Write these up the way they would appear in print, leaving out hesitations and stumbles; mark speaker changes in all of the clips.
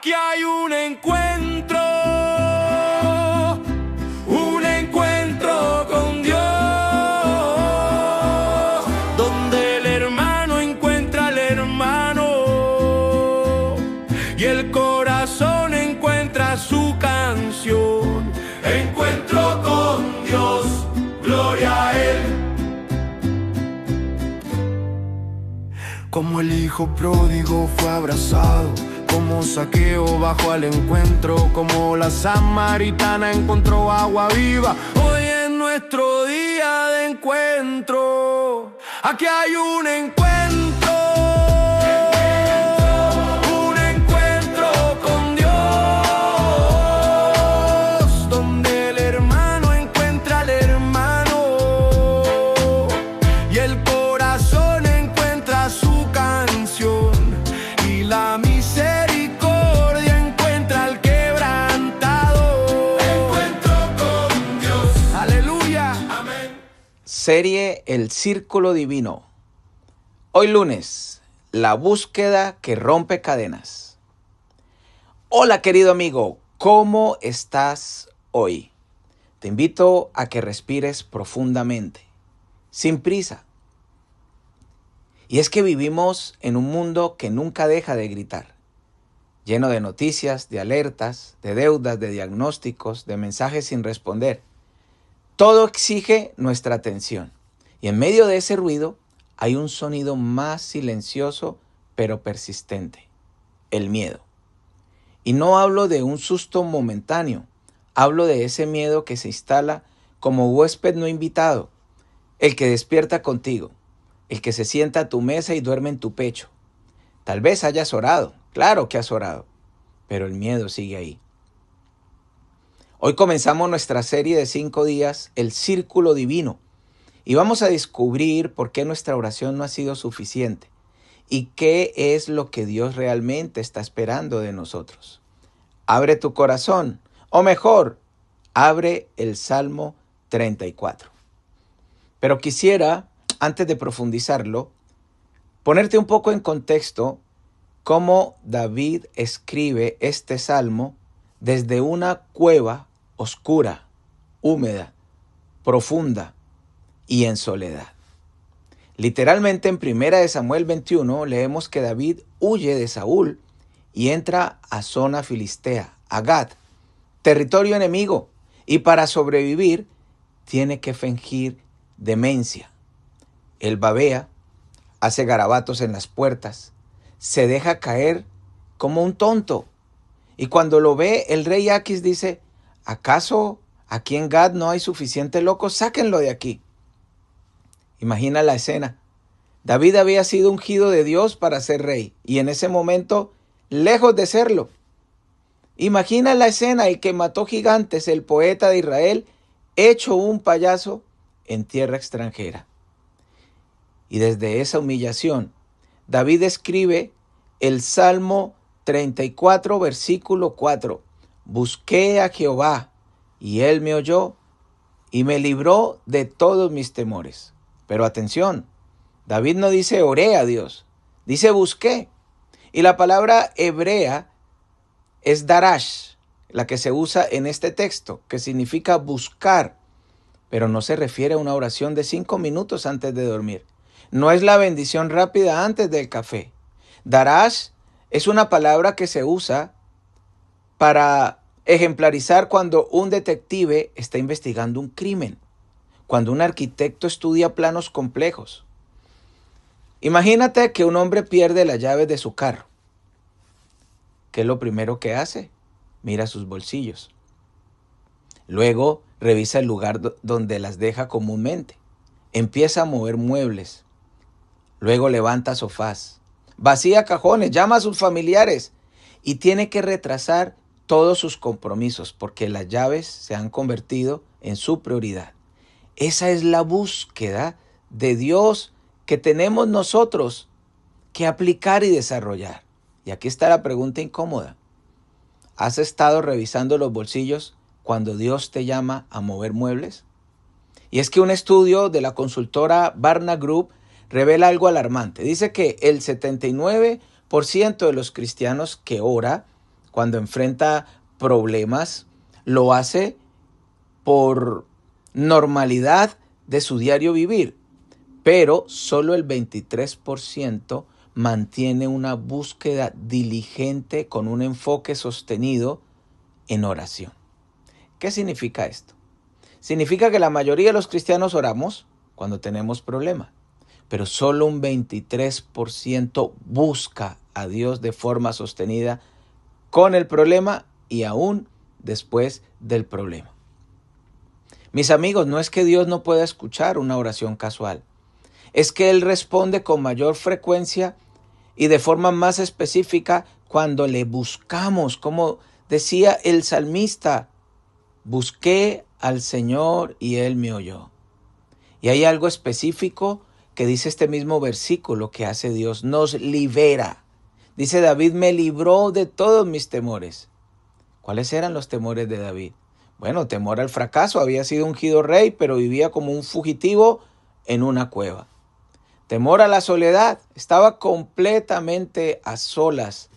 Speaker 1: Aquí hay un encuentro con Dios, donde el hermano encuentra al hermano y el corazón encuentra su canción. Encuentro con Dios, gloria a Él. Como el hijo pródigo fue abrazado, como Zaqueo bajó al encuentro, como la samaritana encontró agua viva. Hoy es nuestro día de encuentro. Aquí hay un encuentro con Dios, donde el hermano encuentra al hermano y el corazón encuentra su canción, y la misericordia encuentra al quebrantado. Encuentro con Dios. Aleluya. Amén.
Speaker 2: Serie El Círculo Divino. Hoy lunes, la búsqueda que rompe cadenas. Hola querido amigo, ¿cómo estás hoy? Te invito a que respires profundamente, sin prisa. Y es que vivimos en un mundo que nunca deja de gritar, lleno de noticias, de alertas, de deudas, de diagnósticos, de mensajes sin responder. Todo exige nuestra atención. Y en medio de ese ruido hay un sonido más silencioso pero persistente: el miedo. Y no hablo de un susto momentáneo, hablo de ese miedo que se instala como huésped no invitado, el que despierta contigo, el que se sienta a tu mesa y duerme en tu pecho. Tal vez hayas orado, claro que has orado, pero el miedo sigue ahí. Hoy comenzamos nuestra serie de 5 días, El Círculo Divino, y vamos a descubrir por qué nuestra oración no ha sido suficiente y qué es lo que Dios realmente está esperando de nosotros. Abre tu corazón, o mejor, abre el Salmo 34. Pero quisiera, antes de profundizarlo, ponerte un poco en contexto cómo David escribe este salmo desde una cueva oscura, húmeda, profunda y en soledad. Literalmente en 1 Samuel 21 leemos que David huye de Saúl y entra a zona filistea, a Gad, territorio enemigo, y para sobrevivir tiene que fingir demencia. Él babea, hace garabatos en las puertas, se deja caer como un tonto. Y cuando lo ve, el rey Aquis dice: ¿acaso aquí en Gad no hay suficiente locos? Sáquenlo de aquí. Imagina la escena. David había sido ungido de Dios para ser rey, y en ese momento, lejos de serlo. Imagina la escena: el que mató gigantes, el poeta de Israel, hecho un payaso en tierra extranjera. Y desde esa humillación, David escribe el Salmo 34, versículo 4. Busqué a Jehová, y él me oyó, y me libró de todos mis temores. Pero atención, David no dice oré a Dios, dice busqué. Y la palabra hebrea es darash, la que se usa en este texto, que significa buscar, pero no se refiere a una oración de 5 minutos antes de dormir. No es la bendición rápida antes del café. Darash es una palabra que se usa para ejemplarizar cuando un detective está investigando un crimen, cuando un arquitecto estudia planos complejos. Imagínate que un hombre pierde las llaves de su carro. ¿Qué es lo primero que hace? Mira sus bolsillos. Luego revisa el lugar donde las deja comúnmente. Empieza a mover muebles. Luego levanta sofás. Vacía cajones, llama a sus familiares y tiene que retrasar todos sus compromisos porque las llaves se han convertido en su prioridad. Esa es la búsqueda de Dios que tenemos nosotros que aplicar y desarrollar. Y aquí está la pregunta incómoda. ¿Has estado revisando los bolsillos cuando Dios te llama a mover muebles? Y es que un estudio de la consultora Barna Group revela algo alarmante. Dice que el 79% de los cristianos que ora cuando enfrenta problemas, lo hace por normalidad de su diario vivir, pero solo el 23% mantiene una búsqueda diligente con un enfoque sostenido en oración. ¿Qué significa esto? Significa que la mayoría de los cristianos oramos cuando tenemos problemas, pero solo un 23% busca a Dios de forma sostenida con el problema y aún después del problema. Mis amigos, no es que Dios no pueda escuchar una oración casual, es que Él responde con mayor frecuencia y de forma más específica cuando le buscamos, como decía el salmista, busqué al Señor y Él me oyó. Y hay algo específico que dice este mismo versículo que hace Dios, nos libera. Dice David, me libró de todos mis temores. ¿Cuáles eran los temores de David? Bueno, temor al fracaso, había sido ungido rey, pero vivía como un fugitivo en una cueva. Temor a la soledad, estaba completamente a solas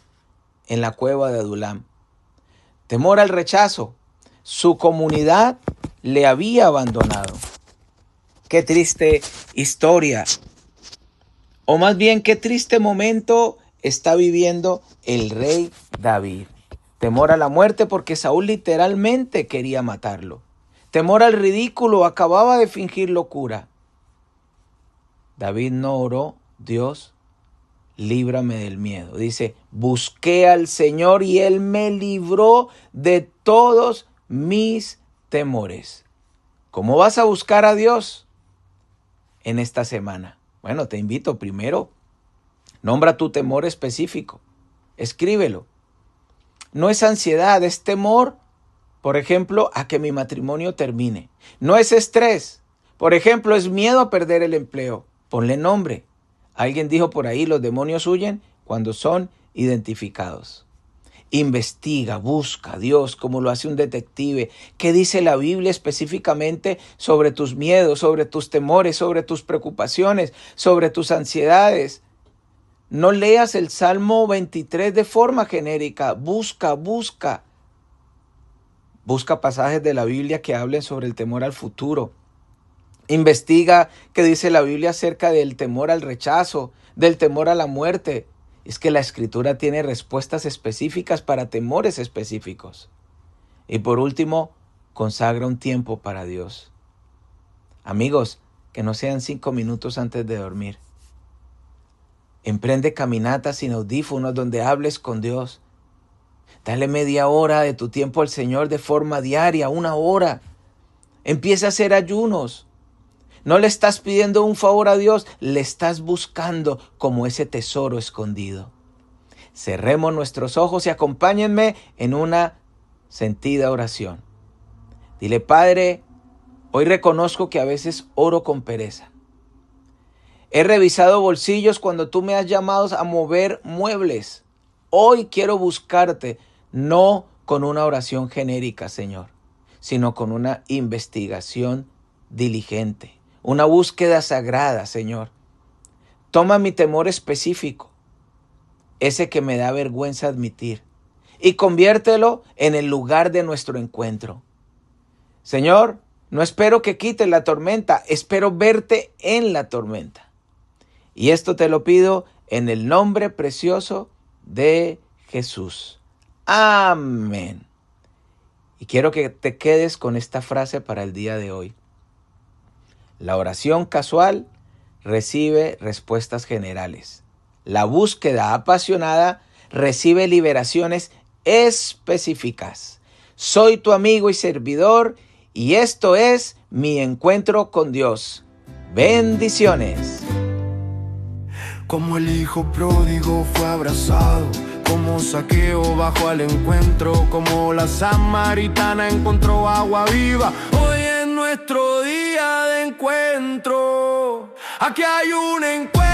Speaker 2: en la cueva de Adulam. Temor al rechazo, su comunidad le había abandonado. Qué triste historia, o más bien qué triste momento está viviendo el rey David. Temor a la muerte porque Saúl literalmente quería matarlo. Temor al ridículo, acababa de fingir locura. David no oró, Dios, líbrame del miedo. Dice, busqué al Señor y Él me libró de todos mis temores. ¿Cómo vas a buscar a Dios en esta semana? Bueno, te invito primero, nombra tu temor específico, escríbelo. No es ansiedad, es temor, por ejemplo, a que mi matrimonio termine. No es estrés, por ejemplo, es miedo a perder el empleo. Ponle nombre. Alguien dijo por ahí, los demonios huyen cuando son identificados. Investiga, busca a Dios como lo hace un detective. ¿Qué dice la Biblia específicamente sobre tus miedos, sobre tus temores, sobre tus preocupaciones, sobre tus ansiedades? No leas el Salmo 23 de forma genérica. Busca pasajes de la Biblia que hablen sobre el temor al futuro. Investiga qué dice la Biblia acerca del temor al rechazo, del temor a la muerte. Es que la Escritura tiene respuestas específicas para temores específicos. Y por último, consagra un tiempo para Dios. Amigos, que no sean 5 minutos antes de dormir. Emprende caminatas sin audífonos donde hables con Dios. Dale media hora de tu tiempo al Señor de forma diaria, 1 hora. Empieza a hacer ayunos. No le estás pidiendo un favor a Dios, le estás buscando como ese tesoro escondido. Cerremos nuestros ojos y acompáñenme en una sentida oración. Dile, Padre, hoy reconozco que a veces oro con pereza. He revisado bolsillos cuando tú me has llamado a mover muebles. Hoy quiero buscarte, no con una oración genérica, Señor, sino con una investigación diligente, una búsqueda sagrada, Señor. Toma mi temor específico, ese que me da vergüenza admitir, y conviértelo en el lugar de nuestro encuentro. Señor, no espero que quites la tormenta, espero verte en la tormenta. Y esto te lo pido en el nombre precioso de Jesús. Amén. Y quiero que te quedes con esta frase para el día de hoy. La oración casual recibe respuestas generales. La búsqueda apasionada recibe liberaciones específicas. Soy tu amigo y servidor y esto es mi encuentro con Dios. Bendiciones.
Speaker 1: Como el hijo pródigo fue abrazado, como Zaqueo bajó al encuentro, como la samaritana encontró agua viva. Hoy es nuestro día de encuentro. Aquí hay un encuentro.